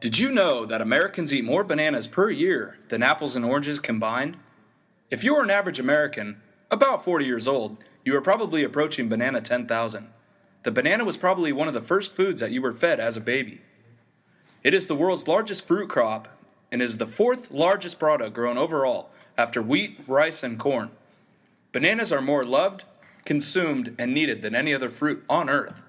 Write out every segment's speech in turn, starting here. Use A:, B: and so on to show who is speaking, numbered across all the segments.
A: Did you know that Americans eat more bananas per year than apples and oranges combined? If you are an average American, about 40 years old, you are probably approaching banana 10,000. The banana was probably one of the first foods that you were fed as a baby. It is the world's largest fruit crop and is the fourth largest product grown overall after wheat, rice, and corn. Bananas are more loved, consumed, and needed than any other fruit on earth.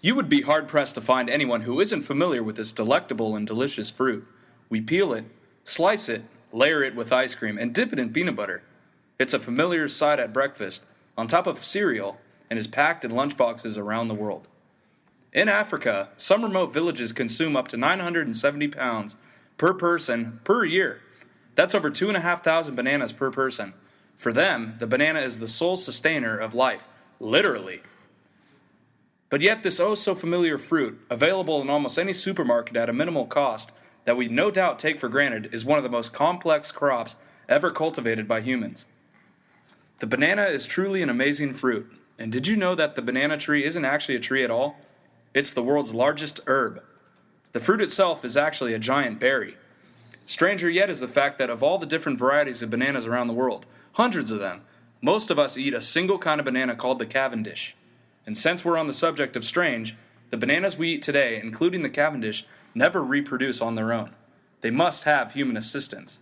A: You would be hard-pressed to find anyone who isn't familiar with this delectable and delicious fruit. We peel it, slice it, layer it with ice cream, and dip it in peanut butter. It's a familiar sight at breakfast, on top of cereal, and is packed in lunchboxes around the world. In Africa, some remote villages consume up to 970 pounds per person per year. That's over 2,500 bananas per person. For them, the banana is the sole sustainer of life, literally. But yet this oh-so-familiar fruit, available in almost any supermarket at a minimal cost, that we no doubt take for granted, is one of the most complex crops ever cultivated by humans. The banana is truly an amazing fruit, and did you know that the banana tree isn't actually a tree at all? It's the world's largest herb. The fruit itself is actually a giant berry. Stranger yet is the fact that of all the different varieties of bananas around the world, hundreds of them, most of us eat a single kind of banana called the Cavendish. And since we're on the subject of strange, the bananas we eat today, including the Cavendish, never reproduce on their own. They must have human assistance.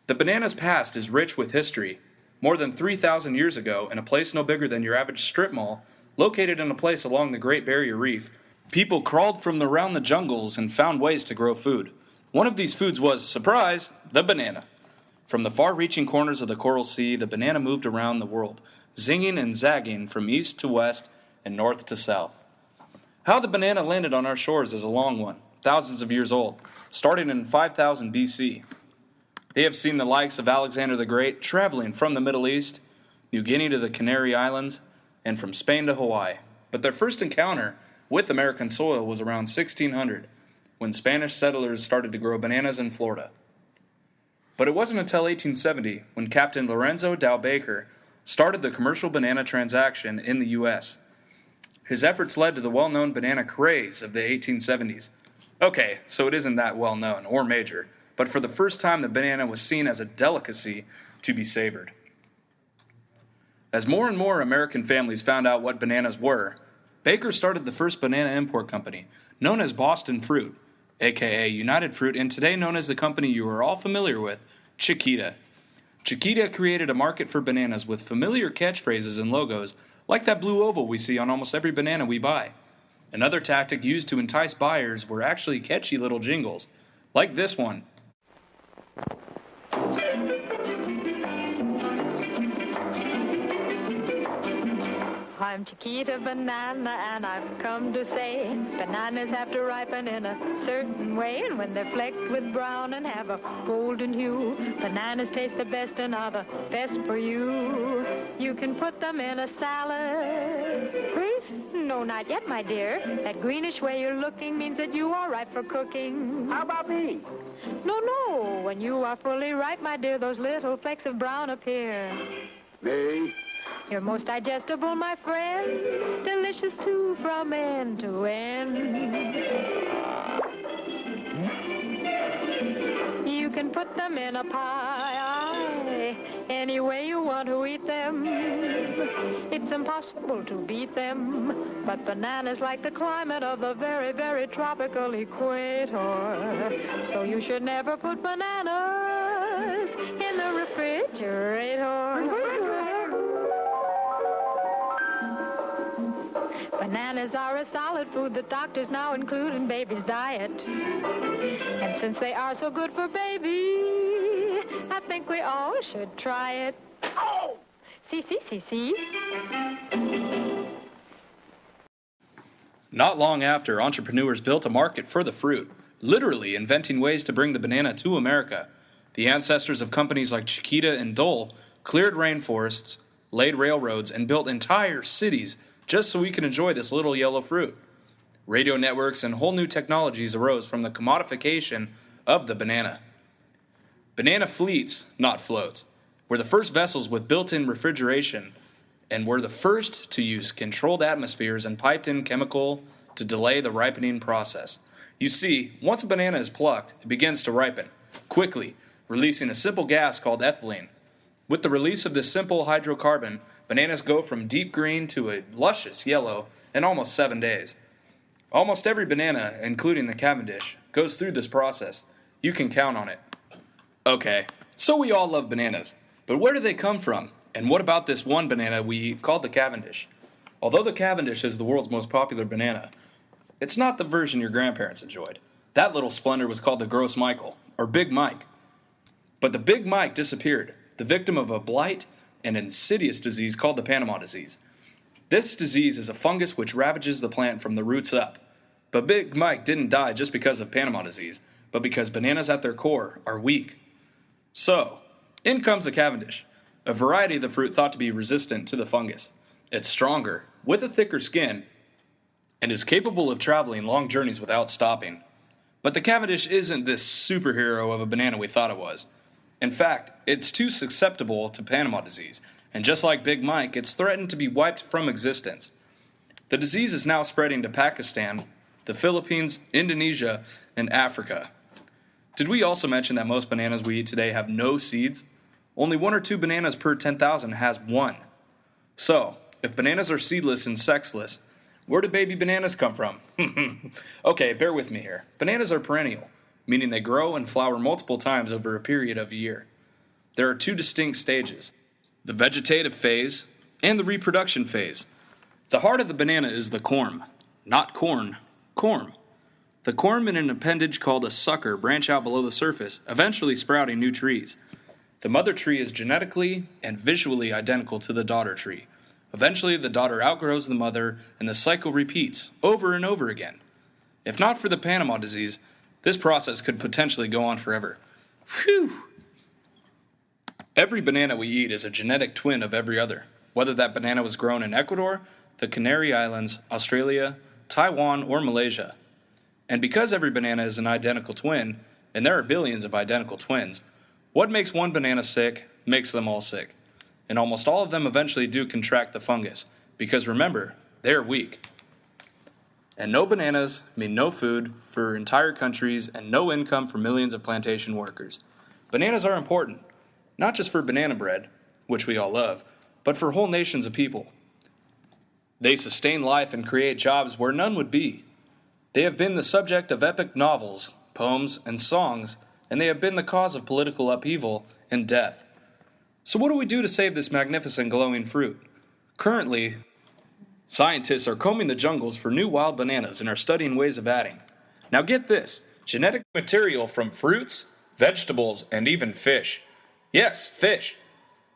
A: The banana's past is rich with history. More than 3,000 years ago, in a place no bigger than your average strip mall, located in a place along the Great Barrier Reef, people crawled from around the jungles and found ways to grow food. One of these foods was, surprise, the banana. From the far-reaching corners of the Coral Sea, the banana moved around the world, zinging and zagging from east to west and north to south. How the banana landed on our shores is a long one, thousands of years old, starting in 5000 BC. They have seen the likes of Alexander the Great traveling from the Middle East, New Guinea to the Canary Islands, and from Spain to Hawaii. But their first encounter with American soil was around 1600, when Spanish settlers started to grow bananas in Florida. But it wasn't until 1870 when Captain Lorenzo Dow Baker started the commercial banana transaction in the U.S. His efforts led to the well-known banana craze of the 1870s. Okay, so it isn't that well-known or major, but for the first time the banana was seen as a delicacy to be savored. As more and more American families found out what bananas were, Baker started the first banana import company, known as Boston Fruit, aka United Fruit, and today known as the company you are all familiar with, Chiquita. Chiquita created a market for bananas with familiar catchphrases and logos like that blue oval we see on almost every banana we buy. Another tactic used to entice buyers were actually catchy little jingles, like this one.
B: I'm Chiquita Banana, and I've come to say bananas have to ripen in a certain way, and when they're flecked with brown and have a golden hue, bananas taste the best and are the best for you. You can put them in a salad. No, not yet, my dear. That greenish way you're looking means that you are ripe for cooking.
C: How about me?
B: No. When you are fully ripe, my dear, those little flecks of brown appear.
C: Me?
B: You're most digestible, my friend, delicious too from end to end. You can put them in a pie, any way you want to eat them. It's impossible to beat them, but bananas like the climate of the very, very tropical equator. So you should never put bananas in the refrigerator. Bananas are a solid food that doctors now include in baby's diet. And since they are so good for baby, I think we all should try it. Oh! See?
A: Not long after, entrepreneurs built a market for the fruit, literally inventing ways to bring the banana to America. The ancestors of companies like Chiquita and Dole cleared rainforests, laid railroads, and built entire cities just so we can enjoy this little yellow fruit. Radio networks and whole new technologies arose from the commodification of the banana. Banana fleets, not floats, were the first vessels with built-in refrigeration and were the first to use controlled atmospheres and piped-in chemical to delay the ripening process. You see, once a banana is plucked, it begins to ripen, quickly, releasing a simple gas called ethylene. With the release of this simple hydrocarbon, bananas go from deep green to a luscious yellow in almost 7 days. Almost every banana, including the Cavendish, goes through this process. You can count on it. Okay, so we all love bananas, but where do they come from? And what about this one banana we eat called the Cavendish? Although the Cavendish is the world's most popular banana, it's not the version your grandparents enjoyed. That little splendor was called the Gross Michael, or Big Mike. But the Big Mike disappeared, the victim of a blight and insidious disease called the Panama disease. This disease is a fungus which ravages the plant from the roots up. But Big Mike didn't die just because of Panama disease, but because bananas at their core are weak. So, in comes the Cavendish, a variety of the fruit thought to be resistant to the fungus. It's stronger, with a thicker skin, and is capable of traveling long journeys without stopping. But the Cavendish isn't this superhero of a banana we thought it was. In fact, it's too susceptible to Panama disease, and just like Big Mike, it's threatened to be wiped from existence. The disease is now spreading to Pakistan, the Philippines, Indonesia, and Africa. Did we also mention that most bananas we eat today have no seeds? Only 1 or 2 bananas per 10,000 has one. So, if bananas are seedless and sexless, where do baby bananas come from? Okay, bear with me here. Bananas are perennial, meaning they grow and flower multiple times over a period of a year. There are 2 distinct stages, the vegetative phase and the reproduction phase. The heart of the banana is the corm, not corn, corm. The corm and an appendage called a sucker branch out below the surface, eventually sprouting new trees. The mother tree is genetically and visually identical to the daughter tree. Eventually, the daughter outgrows the mother, and the cycle repeats over and over again. If not for the Panama disease, this process could potentially go on forever. Phew! Every banana we eat is a genetic twin of every other, whether that banana was grown in Ecuador, the Canary Islands, Australia, Taiwan, or Malaysia. And because every banana is an identical twin, and there are billions of identical twins, what makes one banana sick makes them all sick. And almost all of them eventually do contract the fungus, because remember, they're weak. And no bananas mean no food for entire countries and no income for millions of plantation workers. Bananas are important, not just for banana bread, which we all love, but for whole nations of people. They sustain life and create jobs where none would be. They have been the subject of epic novels, poems, and songs, and they have been the cause of political upheaval and death. So what do we do to save this magnificent glowing fruit? Currently, scientists are combing the jungles for new wild bananas and are studying ways of adding. Now get this, genetic material from fruits, vegetables, and even fish. Yes, fish.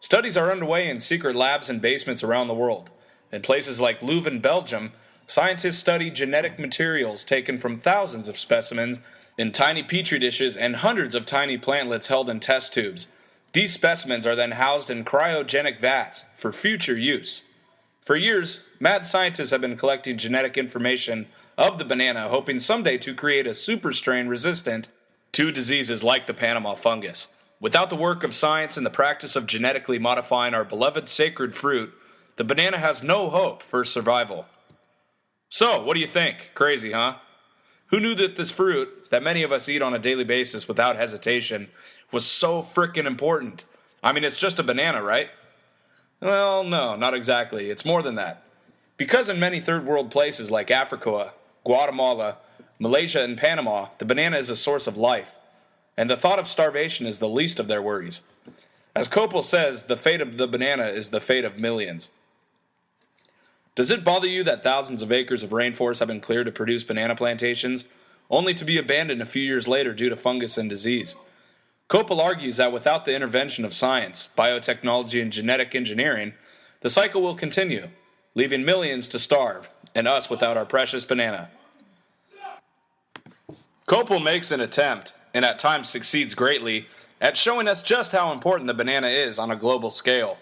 A: Studies are underway in secret labs and basements around the world. In places like Leuven, Belgium, scientists study genetic materials taken from thousands of specimens in tiny petri dishes and hundreds of tiny plantlets held in test tubes. These specimens are then housed in cryogenic vats for future use. For years, mad scientists have been collecting genetic information of the banana, hoping someday to create a super strain resistant to diseases like the Panama fungus. Without the work of science and the practice of genetically modifying our beloved sacred fruit, the banana has no hope for survival. So, what do you think? Crazy, huh? Who knew that this fruit, that many of us eat on a daily basis without hesitation, was so frickin' important? I mean, it's just a banana, right? Well, no, not exactly. It's more than that. Because in many third world places like Africa, Guatemala, Malaysia, and Panama, the banana is a source of life, and the thought of starvation is the least of their worries. As Copel says, the fate of the banana is the fate of millions. Does it bother you that thousands of acres of rainforest have been cleared to produce banana plantations, only to be abandoned a few years later due to fungus and disease? Copel argues that without the intervention of science, biotechnology, and genetic engineering, the cycle will continue, leaving millions to starve, and us without our precious banana. Copel makes an attempt, and at times succeeds greatly, at showing us just how important the banana is on a global scale.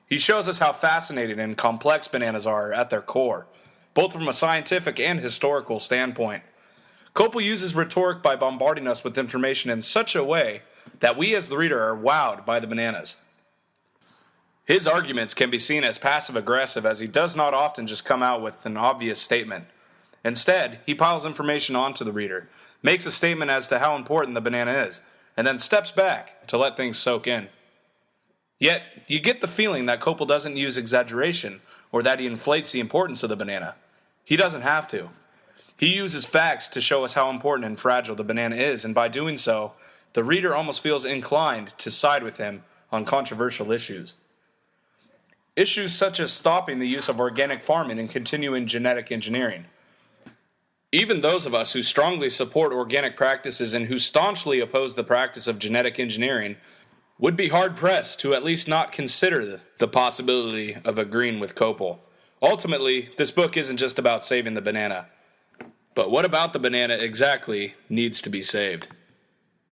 A: He shows us how fascinating and complex bananas are at their core, both from a scientific and historical standpoint. Copel uses rhetoric by bombarding us with information in such a way that we as the reader are wowed by the bananas. His arguments can be seen as passive-aggressive, as he does not often just come out with an obvious statement. Instead, he piles information onto the reader, makes a statement as to how important the banana is, and then steps back to let things soak in. Yet, you get the feeling that Kopel doesn't use exaggeration or that he inflates the importance of the banana. He doesn't have to. He uses facts to show us how important and fragile the banana is, and by doing so, the reader almost feels inclined to side with him on controversial issues. Issues such as stopping the use of organic farming and continuing genetic engineering. Even those of us who strongly support organic practices and who staunchly oppose the practice of genetic engineering would be hard-pressed to at least not consider the possibility of agreeing with Kopel. Ultimately, this book isn't just about saving the banana. But what about the banana exactly needs to be saved?